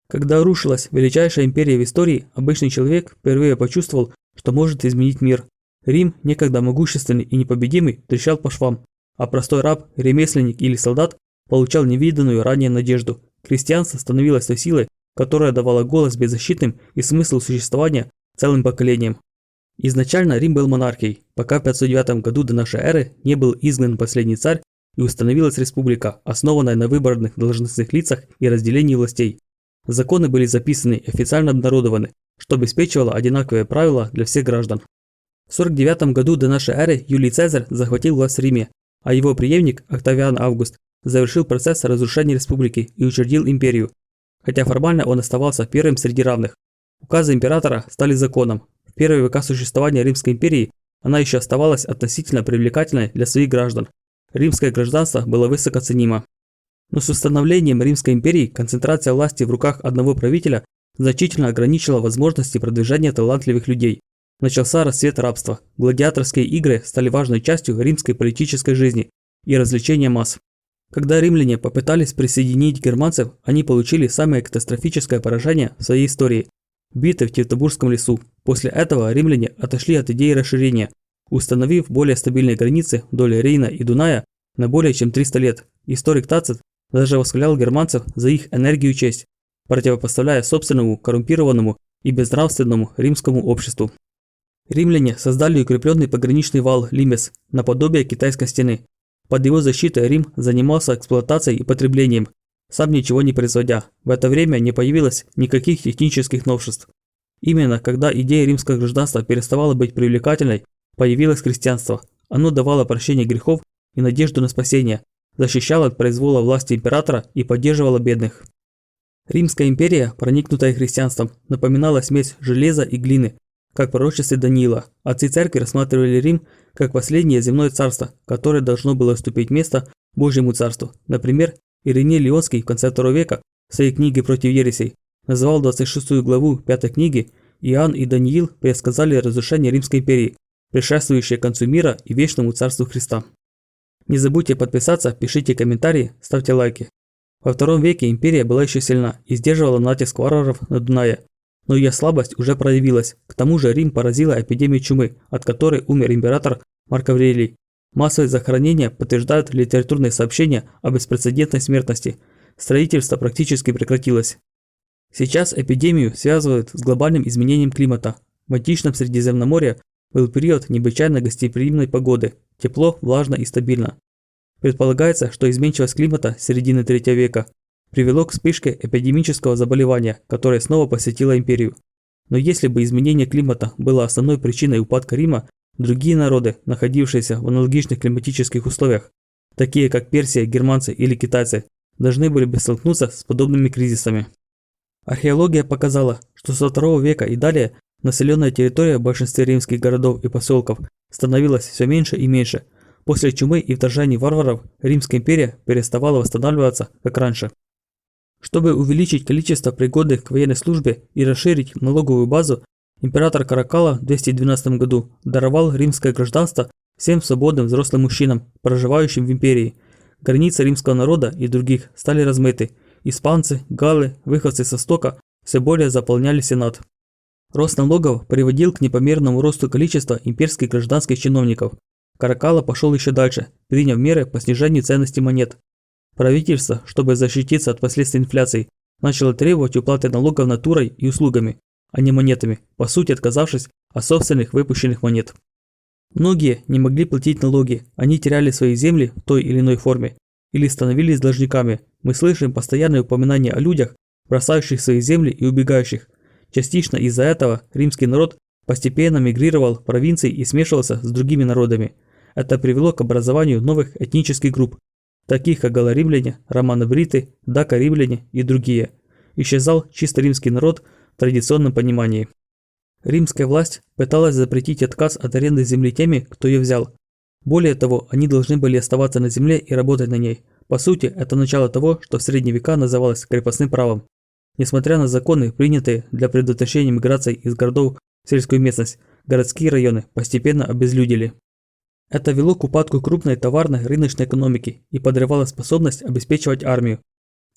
Когда рушилась величайшая империя в истории, обычный человек впервые почувствовал, что может изменить мир. Рим, некогда могущественный и непобедимый, трещал по швам, а простой раб, ремесленник или солдат получал невиданную ранее надежду. Крестьянство становилось той силой, которая давала голос беззащитным и смысл существования целым поколениям. Изначально Рим был монархией, пока в 509 году до нашей эры не был изгнан последний царь и установилась республика, основанная на выборных должностных лицах и разделении властей. Законы были записаны и официально обнародованы, что обеспечивало одинаковые правила для всех граждан. В 49 году до нашей эры Юлий Цезарь захватил власть в Риме, а его преемник Октавиан Август завершил процесс разрушения республики и учредил империю, хотя формально он оставался первым среди равных. Указы императора стали законом. В первые века существования Римской империи она еще оставалась относительно привлекательной для своих граждан. Римское гражданство было высоко ценимо. Но с установлением Римской империи концентрация власти в руках одного правителя значительно ограничила возможности продвижения талантливых людей. Начался расцвет рабства, гладиаторские игры стали важной частью римской политической жизни и развлечения масс. Когда римляне попытались присоединить германцев, они получили самое катастрофическое поражение в своей истории – битвы в Тевтобурском лесу. После этого римляне отошли от идеи расширения, установив более стабильные границы вдоль Рейна и Дуная на более чем 300 лет. Историк Тацит даже восхвалял германцев за их энергию и честь, противопоставляя собственному коррумпированному и безнравственному римскому обществу. Римляне создали укрепленный пограничный вал Лимес, наподобие китайской стены. Под его защитой Рим занимался эксплуатацией и потреблением, сам ничего не производя. В это время не появилось никаких технических новшеств. Именно когда идея римского гражданства переставала быть привлекательной, появилось крестьянство. Оно давало прощение грехов и надежду на спасение, защищало от произвола власти императора и поддерживало бедных. Римская империя, проникнутая христианством, напоминала смесь железа и глины, как в пророчестве Даниила. Отцы церкви рассматривали Рим как последнее земное царство, которое должно было уступить место Божьему царству. Например, Ириней Лионский в конце II века в своей книге «Против ересей» назвал 26 главу 5 книги «Иоанн и Даниил предсказали разрушение Римской империи, предшествующее концу мира и вечному царству Христа». Не забудьте подписаться, пишите комментарии, ставьте лайки. Во II веке империя была еще сильна и сдерживала натиск варваров на Дунае, но ее слабость уже проявилась. К тому же Рим поразила эпидемия чумы, от которой умер император Марк Аврелий. Массовые захоронения подтверждают литературные сообщения о беспрецедентной смертности. Строительство практически прекратилось. Сейчас эпидемию связывают с глобальным изменением климата. В античном Средиземноморье был период необычайно гостеприимной погоды, тепло, влажно и стабильно. Предполагается, что изменчивость климата с середины III века привело к вспышке эпидемического заболевания, которое снова посетило империю. Но если бы изменение климата было основной причиной упадка Рима, другие народы, находившиеся в аналогичных климатических условиях, такие как Персия, германцы или китайцы, должны были бы столкнуться с подобными кризисами. Археология показала, что со II века и далее населенная территория в большинстве римских городов и поселков становилась все меньше и меньше. После чумы и вторжений варваров Римская империя переставала восстанавливаться, как раньше. Чтобы увеличить количество пригодных к военной службе и расширить налоговую базу, император Каракалла в 212 году даровал римское гражданство всем свободным взрослым мужчинам, проживающим в империи. Границы римского народа и других стали размыты. Испанцы, галлы, выходцы со Востока все более заполняли Сенат. Рост налогов приводил к непомерному росту количества имперских гражданских чиновников. Каракалла пошел еще дальше, приняв меры по снижению ценности монет. Правительство, чтобы защититься от последствий инфляции, начало требовать уплаты налогов натурой и услугами, а не монетами, по сути отказавшись от собственных выпущенных монет. Многие не могли платить налоги, они теряли свои земли в той или иной форме или становились должниками. Мы слышим постоянные упоминания о людях, бросающих свои земли и убегающих. Частично из-за этого римский народ постепенно мигрировал в провинции и смешивался с другими народами. Это привело к образованию новых этнических групп, таких как галло-римляне, романо-бриты, дако-римляне и другие. Исчезал чисто римский народ в традиционном понимании. Римская власть пыталась запретить отказ от аренды земли теми, кто ее взял. Более того, они должны были оставаться на земле и работать на ней. По сути, это начало того, что в средние века называлось крепостным правом. Несмотря на законы, принятые для предотвращения миграции из городов в сельскую местность, городские районы постепенно обезлюдили. Это вело к упадку крупной товарной рыночной экономики и подрывало способность обеспечивать армию.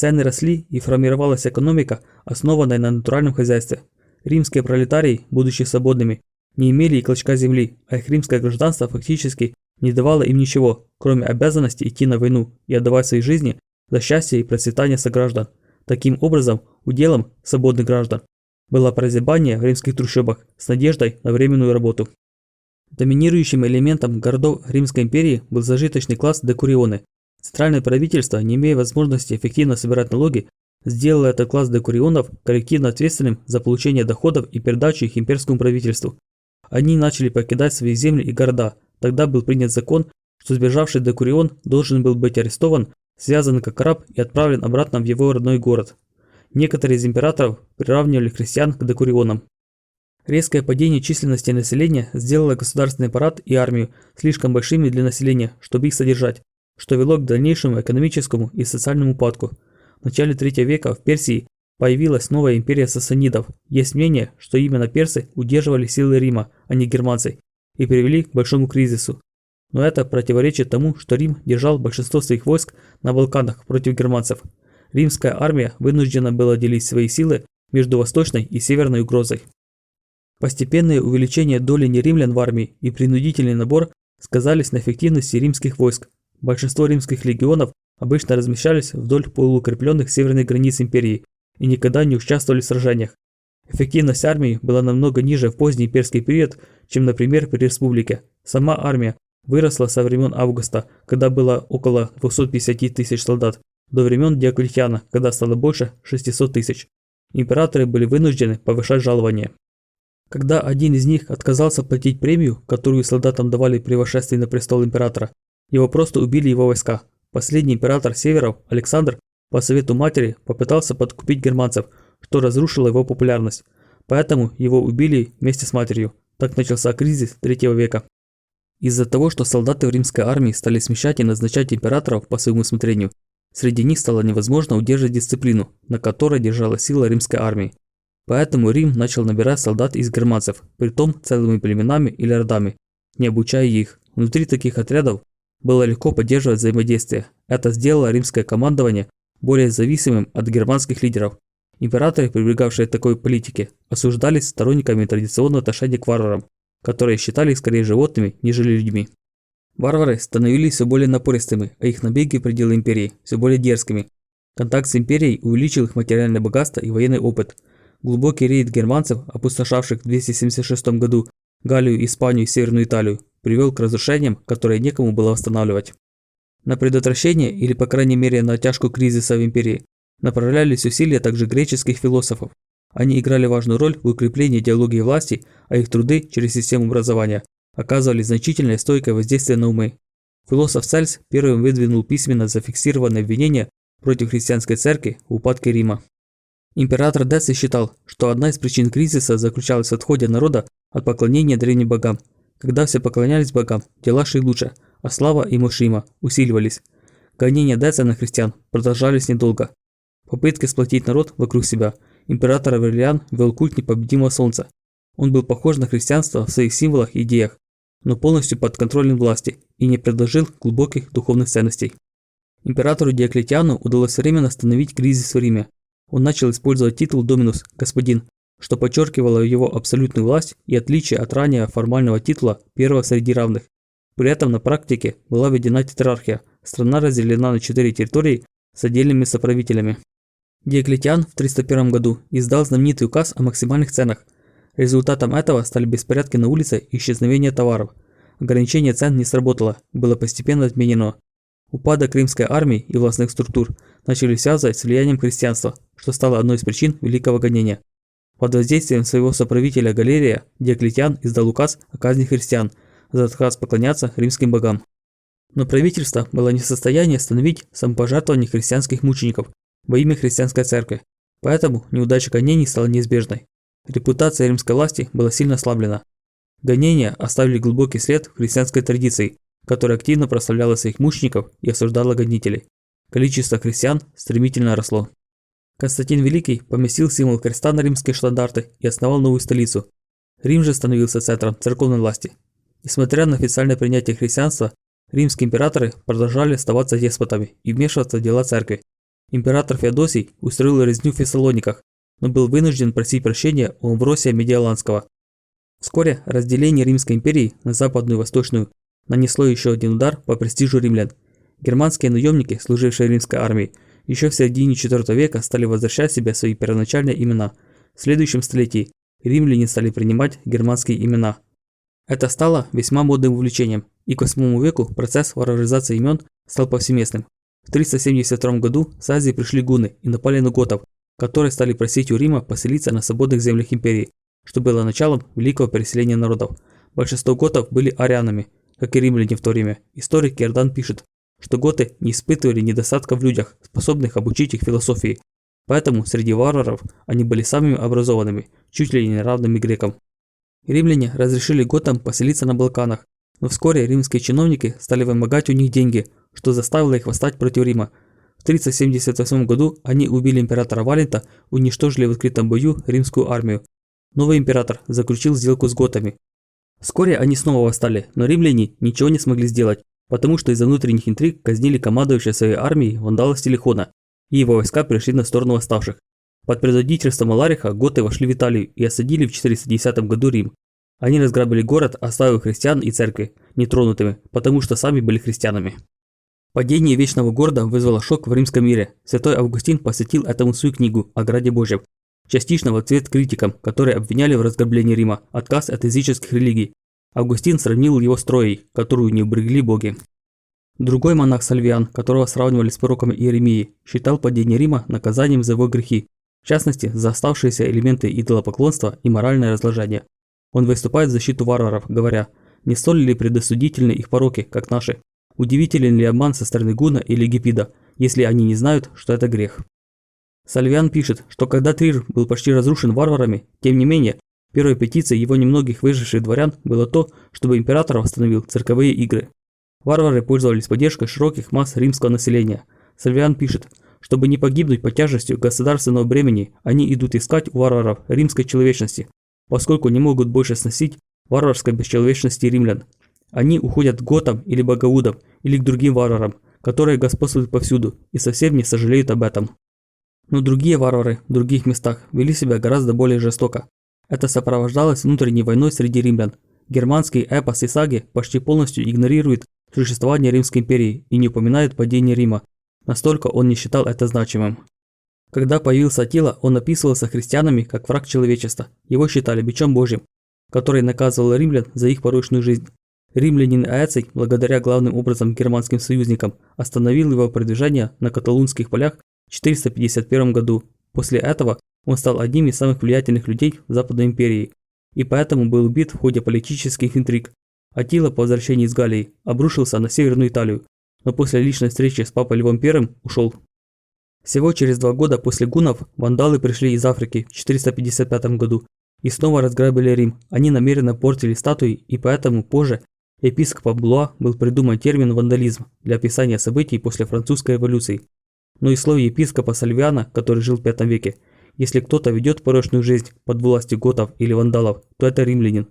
Цены росли и формировалась экономика, основанная на натуральном хозяйстве. Римские пролетарии, будучи свободными, не имели и клочка земли, а их римское гражданство фактически не давало им ничего, кроме обязанности идти на войну и отдавать свои жизни за счастье и процветание сограждан. Таким образом, уделом свободных граждан было прозябание в римских трущобах с надеждой на временную работу. Доминирующим элементом городов Римской империи был зажиточный класс декурионы. Центральное правительство, не имея возможности эффективно собирать налоги, сделало этот класс декурионов коллективно ответственным за получение доходов и передачу их имперскому правительству. Они начали покидать свои земли и города. Тогда был принят закон, что сбежавший декурион должен был быть арестован, связан как раб и отправлен обратно в его родной город. Некоторые из императоров приравнивали христиан к декурионам. Резкое падение численности населения сделало государственный аппарат и армию слишком большими для населения, чтобы их содержать, что вело к дальнейшему экономическому и социальному упадку. В начале III века в Персии появилась новая империя сасанидов. Есть мнение, что именно персы удерживали силы Рима, а не германцы, и привели к большому кризису. Но это противоречит тому, что Рим держал большинство своих войск на Балканах против германцев. Римская армия вынуждена была делить свои силы между восточной и северной угрозой. Постепенное увеличение доли неримлян в армии и принудительный набор сказались на эффективности римских войск. Большинство римских легионов обычно размещались вдоль полуукрепленных северных границ империи и никогда не участвовали в сражениях. Эффективность армии была намного ниже в поздний имперский период, чем, например, при республике. Сама армия выросла со времен Августа, когда было около 250 тысяч солдат, до времен Диоклетиана, когда стало больше 600 тысяч. Императоры были вынуждены повышать жалования. Когда один из них отказался платить премию, которую солдатам давали при восшествии на престол императора, его просто убили его войска. Последний император Северов, Александр, по совету матери попытался подкупить германцев, что разрушило его популярность. Поэтому его убили вместе с матерью. Так начался кризис III века. Из-за того, что солдаты в римской армии стали смещать и назначать императоров по своему усмотрению, среди них стало невозможно удерживать дисциплину, на которой держала сила римской армии. Поэтому Рим начал набирать солдат из германцев, притом целыми племенами или родами, не обучая их. Внутри таких отрядов было легко поддерживать взаимодействие. Это сделало римское командование более зависимым от германских лидеров. Императоры, прибегавшие к такой политике, осуждались сторонниками традиционного отношения к варварам, которые считали их скорее животными, нежели людьми. Варвары становились все более напористыми, а их набеги в пределы империи все более дерзкими. Контакт с империей увеличил их материальное богатство и военный опыт. Глубокий рейд германцев, опустошавших в 276 году Галлию, Испанию и Северную Италию, привел к разрушениям, которые некому было восстанавливать. На предотвращение, или по крайней мере на оттяжку кризиса в империи, направлялись усилия также греческих философов. Они играли важную роль в укреплении идеологии власти, а их труды через систему образования оказывали значительное стойкое воздействие на умы. Философ Цельс первым выдвинул письменно зафиксированное обвинение против христианской церкви в упадке Рима. Император Деций считал, что одна из причин кризиса заключалась в отходе народа от поклонения древним богам. Когда все поклонялись богам, дела шли лучше, а слава и мощь Рима усиливались. Гонения Деция на христиан продолжались недолго. Попытки сплотить народ вокруг себя император Аврелиан вел культ непобедимого солнца. Он был похож на христианство в своих символах и идеях, но полностью подконтролен власти и не предложил глубоких духовных ценностей. Императору Диоклетиану удалось временно остановить кризис в Риме. Он начал использовать титул «Доминус» – «Господин», что подчеркивало его абсолютную власть и отличие от ранее формального титула «Первого среди равных». При этом на практике была введена тетрархия, страна разделена на 4 территории с отдельными соправителями. Диоклетиан в 301 году издал знаменитый указ о максимальных ценах. Результатом этого стали беспорядки на улице и исчезновение товаров. Ограничение цен не сработало, было постепенно отменено. Упадок римской армии и властных структур начали связывать с влиянием христианства, что стало одной из причин Великого гонения. Под воздействием своего соправителя Галерия Диоклетиан издал указ о казни христиан за отказ поклоняться римским богам. Но правительство было не в состоянии остановить самопожертвование христианских мучеников во имя христианской церкви, поэтому неудача гонений стала неизбежной. Репутация римской власти была сильно ослаблена. Гонения оставили глубокий след в христианской традиции, которая активно прославляла своих мучеников и осуждала гонителей. Количество христиан стремительно росло. Константин Великий поместил символ креста на римские штандарты и основал новую столицу. Рим же становился центром церковной власти. Несмотря на официальное принятие христианства, римские императоры продолжали оставаться деспотами и вмешиваться в дела церкви. Император Феодосий устроил резню в Фессалониках, но был вынужден просить прощения у Амвросия Медиаланского. Вскоре разделение Римской империи на западную и восточную нанесло еще один удар по престижу римлян. Германские наемники, служившие римской армией, еще в середине IV века стали возвращать себе свои первоначальные имена. В следующем столетии римляне стали принимать германские имена. Это стало весьма модным увлечением, и к VIII веку процесс варваризации имен стал повсеместным. В 372 году с Азии пришли гунны и напали на готов, которые стали просить у Рима поселиться на свободных землях империи, что было началом великого переселения народов. Большинство готов были арианами, как и римляне в то время. Историк Иордан пишет, что готы не испытывали недостатка в людях, способных обучить их философии, поэтому среди варваров они были самыми образованными, чуть ли не равными грекам. Римляне разрешили готам поселиться на Балканах, но вскоре римские чиновники стали вымогать у них деньги, что заставило их восстать против Рима. В 378 году они убили императора Валента, уничтожили в открытом бою римскую армию. Новый император заключил сделку с готами. Вскоре они снова восстали, но римляне ничего не смогли сделать, потому что из-за внутренних интриг казнили командующего своей армией вандала Стилихона, и его войска перешли на сторону восставших. Под предводительством Алариха готы вошли в Италию и осадили в 410 году Рим. Они разграбили город, оставив христиан и церкви нетронутыми, потому что сами были христианами. Падение Вечного города вызвало шок в римском мире. Святой Августин посвятил этому свою книгу «О граде Божьем», частично в ответ критикам, которые обвиняли в разграблении Рима, отказ от языческих религий. Августин сравнил его с Троей, которую не уберегли боги. Другой монах Сальвиан, которого сравнивали с пророком Иеремией, считал падение Рима наказанием за его грехи, в частности, за оставшиеся элементы идолопоклонства и моральное разложение. Он выступает в защиту варваров, говоря, не столь ли предосудительны их пороки, как наши? Удивителен ли обман со стороны Гуна или Гиппида, если они не знают, что это грех? Сальвиан пишет, что когда Трир был почти разрушен варварами, тем не менее, первой петицией его немногих выживших дворян было то, чтобы император восстановил цирковые игры. Варвары пользовались поддержкой широких масс римского населения. Сальвиан пишет, чтобы не погибнуть под тяжестью государственного бремени, они идут искать у варваров римской человечности, поскольку не могут больше сносить варварской бесчеловечности римлян. Они уходят к готам или боговудам, или к другим варварам, которые господствуют повсюду и совсем не сожалеют об этом. Но другие варвары в других местах вели себя гораздо более жестоко. Это сопровождалось внутренней войной среди римлян. Германский эпос и саги почти полностью игнорируют существование Римской империи и не упоминают падение Рима. Настолько он не считал это значимым. Когда появился Аттила, он описывался христианами как враг человечества. Его считали бичом Божьим, который наказывал римлян за их порочную жизнь. Римлянин Аэций, благодаря главным образом германским союзникам, остановил его продвижение на каталунских полях в 451 году. После этого он стал одним из самых влиятельных людей в Западной империи и поэтому был убит в ходе политических интриг. Аттила по возвращении из Галлии обрушился на Северную Италию, но после личной встречи с папой Львом I ушел. Всего через 2 года после гуннов вандалы пришли из Африки в 455 году и снова разграбили Рим. Они намеренно портили статуи, и поэтому позже епископом Блуа был придуман термин «вандализм» для описания событий после французской революции. Но и слово епископа Сальвиана, который жил в V веке, если кто-то ведет порочную жизнь под властью готов или вандалов, то это римлянин.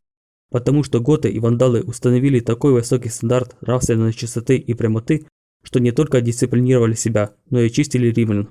Потому что готы и вандалы установили такой высокий стандарт нравственной чистоты и прямоты, что не только дисциплинировали себя, но и очистили римлян.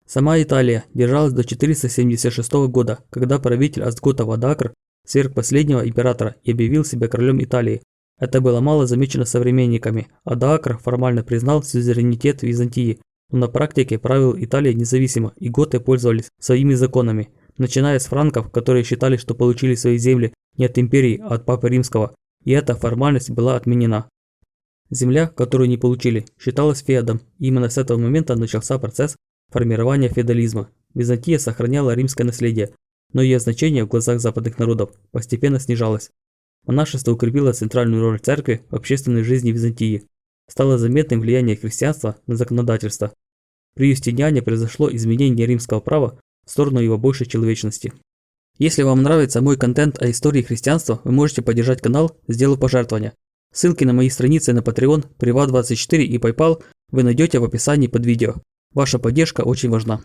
Сама Италия держалась до 476 года, когда правитель остготов Адакр сверг последнего императора и объявил себя королем Италии. Это было мало замечено современниками. Адакр формально признал сюзеренитет Византии, но на практике правил Италия независимо, и готы пользовались своими законами, начиная с франков, которые считали, что получили свои земли не от империи, а от Папы Римского, и эта формальность была отменена. Земля, которую не получили, считалась феодом, и именно с этого момента начался процесс формирования феодализма. Византия сохраняла римское наследие, но ее значение в глазах западных народов постепенно снижалось. Монашество укрепило центральную роль церкви в общественной жизни Византии. Стало заметным влияние христианства на законодательство. При Юстиниане произошло изменение римского права в сторону его большей человечности. Если вам нравится мой контент о истории христианства, вы можете поддержать канал, сделав пожертвования. Ссылки на мои страницы на Patreon, Privat24 и PayPal вы найдете в описании под видео. Ваша поддержка очень важна.